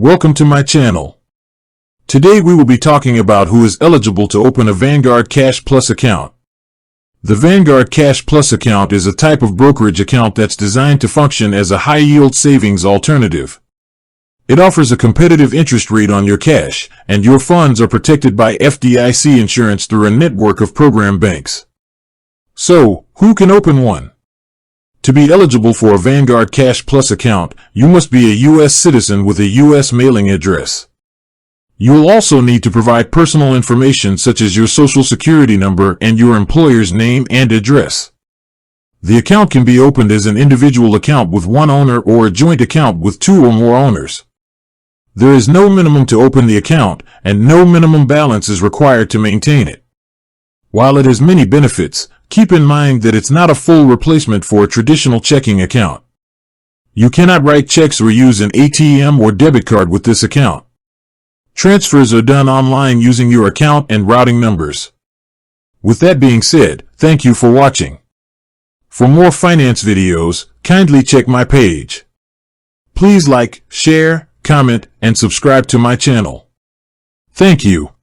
Welcome to my channel. Today we will be talking about who is eligible to open a Vanguard Cash Plus account. The Vanguard Cash Plus account is a type of brokerage account that's designed to function as a high-yield savings alternative. It offers a competitive interest rate on your cash, and your funds are protected by FDIC insurance through a network of program banks. So, who can open one? To be eligible for a Vanguard Cash Plus account, you must be a U.S. citizen with a U.S. mailing address. You will also need to provide personal information such as your social security number and your employer's name and address. The account can be opened as an individual account with one owner or a joint account with two or more owners. There is no minimum to open the account, and no minimum balance is required to maintain it. While it has many benefits, keep in mind that it's not a full replacement for a traditional checking account. You cannot write checks or use an ATM or debit card with this account. Transfers are done online using your account and routing numbers. With that being said, thank you for watching. For more finance videos, kindly check my page. Please like, share, comment, and subscribe to my channel. Thank you.